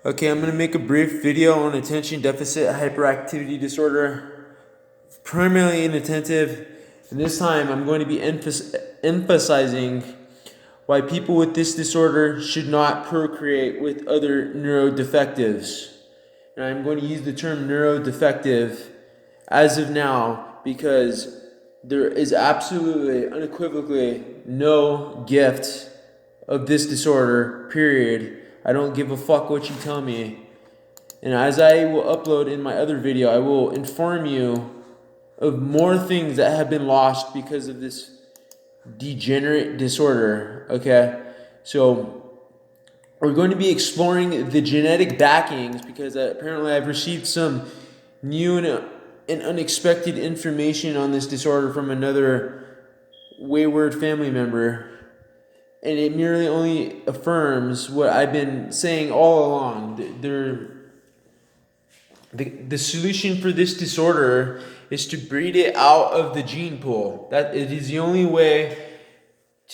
Okay, I'm going to make a brief video on attention deficit hyperactivity disorder, primarily inattentive, and this time I'm going to be emphasizing why people with this disorder should not procreate with other neurodefectives. And I'm going to use the term neurodefective as of now because there is absolutely, unequivocally no gift of this disorder, period. I don't give a fuck what you tell me. And as I will upload in my other video, I will inform you of more things that have been lost because of this degenerate disorder. Okay, so we're going to be exploring the genetic backings because apparently I've received some new and unexpected information on this disorder from another wayward family member. And it merely only affirms what I've been saying all along. The solution for this disorder is to breed it out of the gene pool. That it is the only way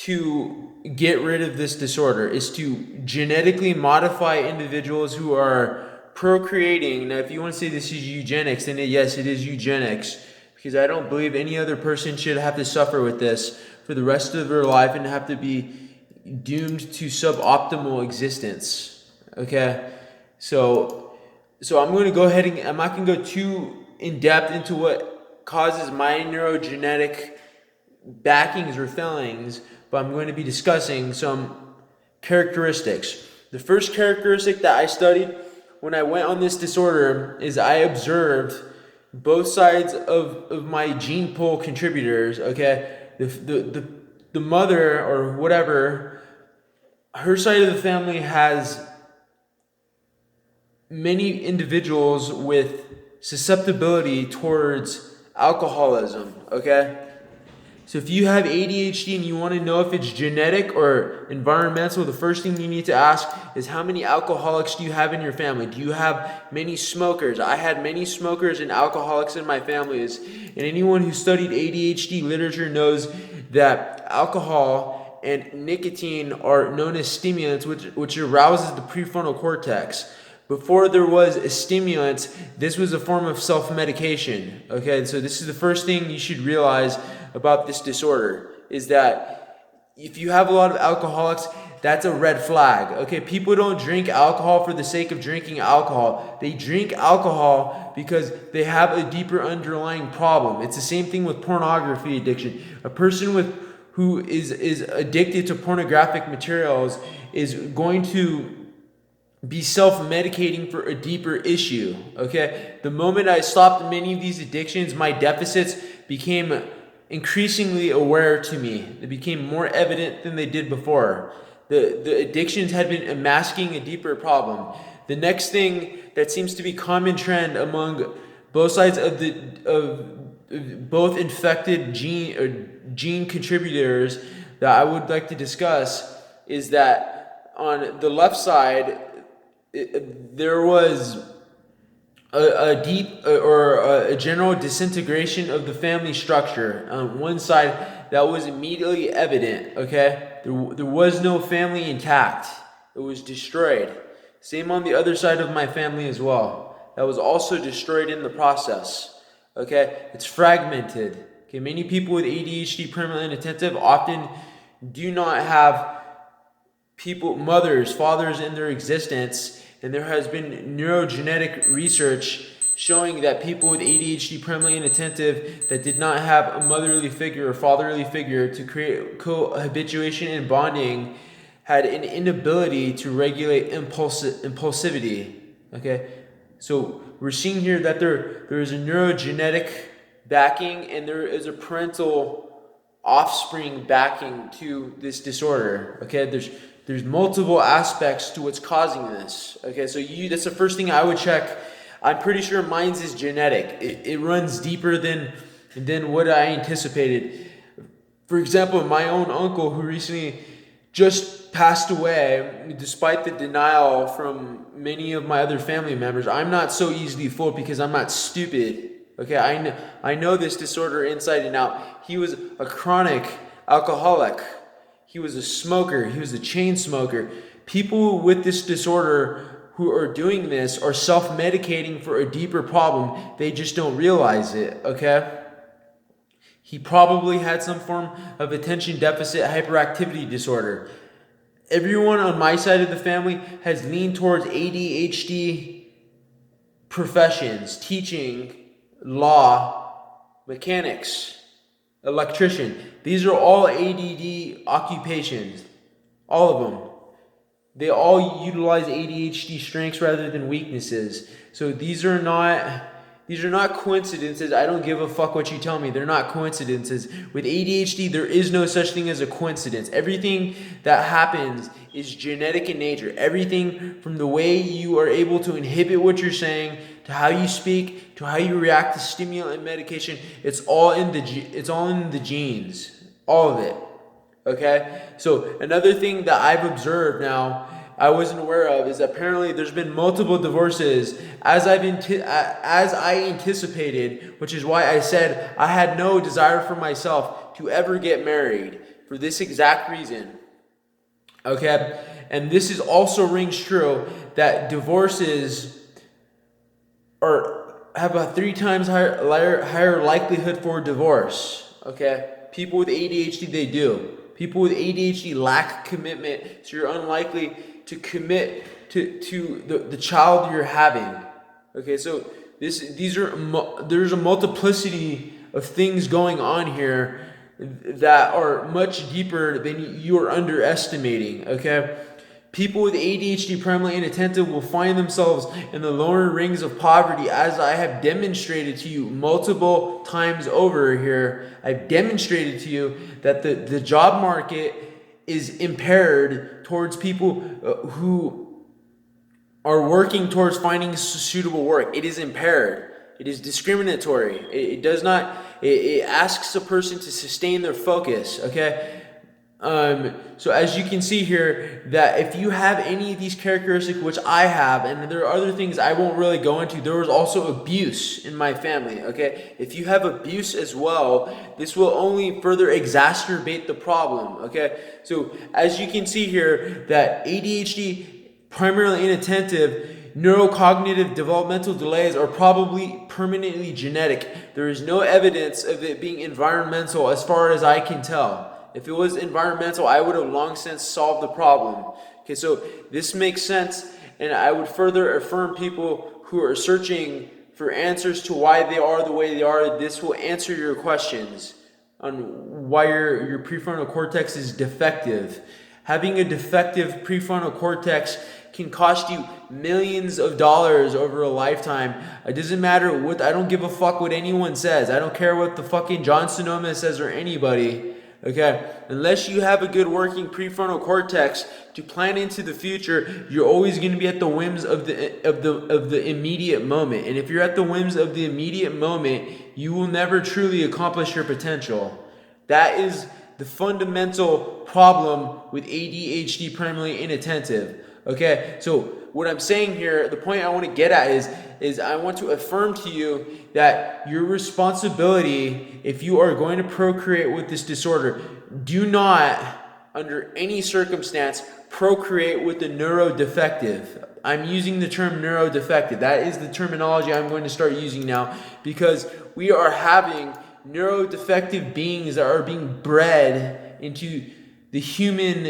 to get rid of this disorder, is to genetically modify individuals who are procreating. Now, if you want to say this is eugenics, then yes, it is eugenics, because I don't believe any other person should have to suffer with this for the rest of their life and have to be doomed to suboptimal existence. Okay, so I'm going to go ahead and I'm not going to go too in depth into what causes my neurogenetic backings or failings, but I'm going to be discussing some characteristics. The first characteristic that I studied when I went on this disorder is I observed both sides of my gene pool contributors. Okay, the mother or whatever, her side of the family has many individuals with susceptibility towards alcoholism. Okay, so if you have ADHD and you want to know if it's genetic or environmental, the first thing you need to ask is how many alcoholics do you have in your family? Do you have many smokers? I had many smokers and alcoholics in my families, and anyone who studied ADHD literature knows that alcohol and nicotine are known as stimulants, which arouses the prefrontal cortex. Before there was a stimulant, this was a form of self-medication. Okay, so this is the first thing you should realize about this disorder, is that if you have a lot of alcoholics, that's a red flag. Okay, people don't drink alcohol for the sake of drinking alcohol. They drink alcohol because they have a deeper underlying problem. It's the same thing with pornography addiction. A person who is addicted to pornographic materials is going to be self-medicating for a deeper issue. Okay, the moment I stopped many of these addictions, my deficits became increasingly aware to me. They became more evident than they did before. The addictions had been masking a deeper problem. The next thing that seems to be common trend among both sides of both infected gene contributors that I would like to discuss is that on the left side, there was a deep or a general disintegration of the family structure. On one side, that was immediately evident. Okay, there was no family intact; it was destroyed. Same on the other side of my family as well. That was also destroyed in the process. Okay, it's fragmented. Okay, many people with ADHD, permanently inattentive, often do not have mothers, fathers in their existence, and there has been neurogenetic research showing that people with ADHD, permanently inattentive, that did not have a motherly figure or fatherly figure to create cohabituation and bonding, had an inability to regulate impulsivity. Okay, so we're seeing here that there is a neurogenetic backing and there is a parental offspring backing to this disorder. Okay, there's multiple aspects to what's causing this. Okay, so that's the first thing I would check. I'm pretty sure mine's is genetic. It runs deeper than what I anticipated. For example, my own uncle, who recently just passed away, despite the denial from many of my other family members, I'm not so easily fooled because I'm not stupid. Okay, I know this disorder inside and out. He was a chronic alcoholic. He was a smoker. He was a chain smoker. People with this disorder who are doing this are self-medicating for a deeper problem. They just don't realize it, okay? He probably had some form of attention deficit hyperactivity disorder. Everyone on my side of the family has leaned towards ADHD professions, teaching, law, mechanics, electrician. These are all ADD occupations, all of them. They all utilize ADHD strengths rather than weaknesses. So these are not coincidences. I don't give a fuck what you tell me. They're not coincidences. With ADHD, there is no such thing as a coincidence. Everything that happens is genetic in nature. Everything from the way you are able to inhibit what you're saying, to how you speak, to how you react to stimulant and medication, it's all in the genes. All of it. Okay? So another thing that I've observed now, I wasn't aware of, is apparently there's been multiple divorces as I anticipated, which is why I said I had no desire for myself to ever get married for this exact reason. Okay? And this is also rings true that divorces have a 3 times higher likelihood for divorce. Okay? People with ADHD, they do. People with ADHD lack commitment, so you're unlikely to commit to the child you're having. Okay, so there's a multiplicity of things going on here that are much deeper than you are underestimating. Okay, people with ADHD, primarily inattentive, will find themselves in the lower rings of poverty, as I have demonstrated to you multiple times over here. I've demonstrated to you that the job market is impaired towards people who are working towards finding suitable work. It is impaired. It is discriminatory. It does not. It asks a person to sustain their focus. Okay. So as you can see here, that if you have any of these characteristics, which I have, and there are other things I won't really go into, there was also abuse in my family, okay? If you have abuse as well, this will only further exacerbate the problem, okay? So as you can see here, that ADHD, primarily inattentive, neurocognitive developmental delays are probably permanently genetic. There is no evidence of it being environmental as far as I can tell. If it was environmental, I would have long since solved the problem. Okay, so this makes sense, and I would further affirm people who are searching for answers to why they are the way they are. This will answer your questions on why your prefrontal cortex is defective. Having a defective prefrontal cortex can cost you millions of dollars over a lifetime. It doesn't matter what, I don't give a fuck what anyone says. I don't care what the fucking John Sonoma says or anybody. Okay, unless you have a good working prefrontal cortex to plan into the future, you're always going to be at the whims of the immediate moment. And if you're at the whims of the immediate moment, you will never truly accomplish your potential. That is the fundamental problem with ADHD, primarily inattentive. Okay, so what I'm saying here, the point I want to get at is I want to affirm to you that your responsibility, if you are going to procreate with this disorder, do not, under any circumstance, procreate with the neurodefective. I'm using the term neurodefective. That is the terminology I'm going to start using now, because we are having neurodefective beings that are being bred into the human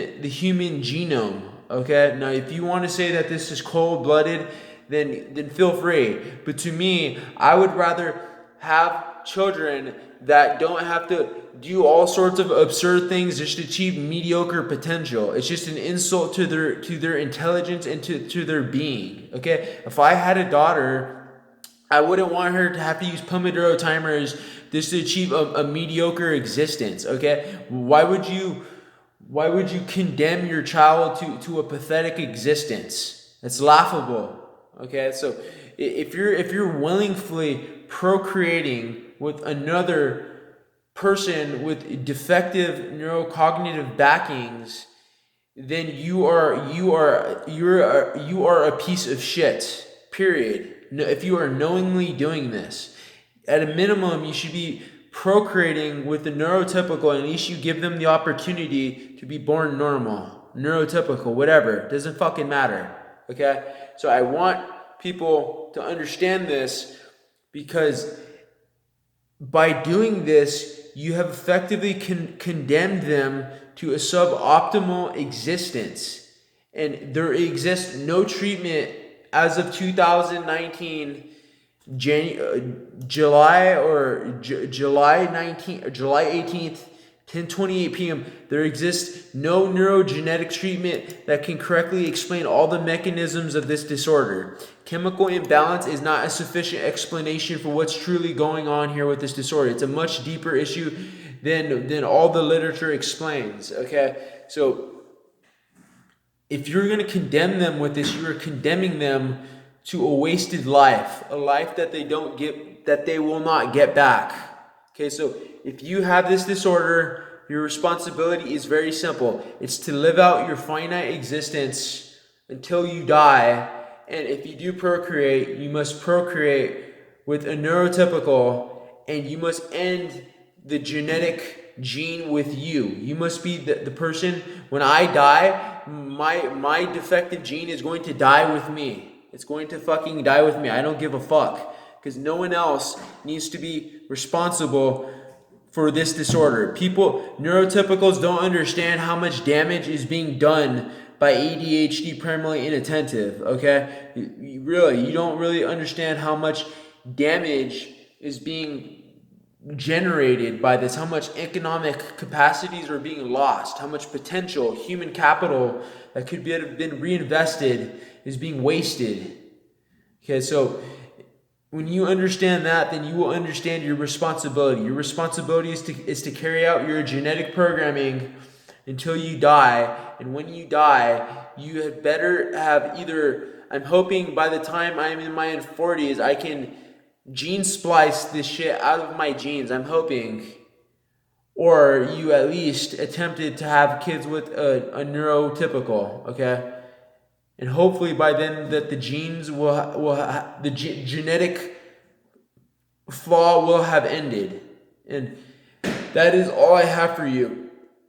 genome. Okay, now if you want to say that this is cold-blooded, then feel free. But to me, I would rather have children that don't have to do all sorts of absurd things just to achieve mediocre potential. It's just an insult to their intelligence and to their being. Okay, if I had a daughter, I wouldn't want her to have to use Pomodoro timers just to achieve a mediocre existence. Okay, why would you condemn your child to a pathetic existence? It's laughable. Okay, so if you're willingly procreating with another person with defective neurocognitive backings, then you are a piece of shit. Period. If you are knowingly doing this, at a minimum, you should be procreating with the neurotypical, and at least you give them the opportunity to be born normal, neurotypical, whatever. It doesn't fucking matter. Okay? So I want people to understand this, because by doing this, you have effectively condemned them to a suboptimal existence. And there exists no treatment as of 2019, July 19th, July 18th, 10:28 p.m. There exists no neurogenetic treatment that can correctly explain all the mechanisms of this disorder. Chemical imbalance is not a sufficient explanation for what's truly going on here with this disorder. It's a much deeper issue than all the literature explains. Okay, so if you're going to condemn them with this, you are condemning them to a wasted life, a life that they will not get back. Okay, so if you have this disorder, your responsibility is very simple. It's to live out your finite existence until you die. And if you do procreate, you must procreate with a neurotypical, and you must end the genetic gene with you. You must be the person, when I die, my defective gene is going to die with me. It's going to fucking die with me. I don't give a fuck, because no one else needs to be responsible for this disorder. Neurotypicals don't understand how much damage is being done by ADHD primarily inattentive, okay? You don't really understand how much damage is being generated by this, how much economic capacities are being lost, how much potential human capital that could have been reinvested is being wasted. Okay, so when you understand that, then you will understand your responsibility. Your responsibility is to carry out your genetic programming until you die. And when you die, you had better have either, I'm hoping by the time I'm in my 40s, I can gene splice this shit out of my genes. I'm hoping. Or you at least attempted to have kids with a neurotypical, okay? And hopefully by then that the genes the genetic flaw will have ended. And that is all I have for you.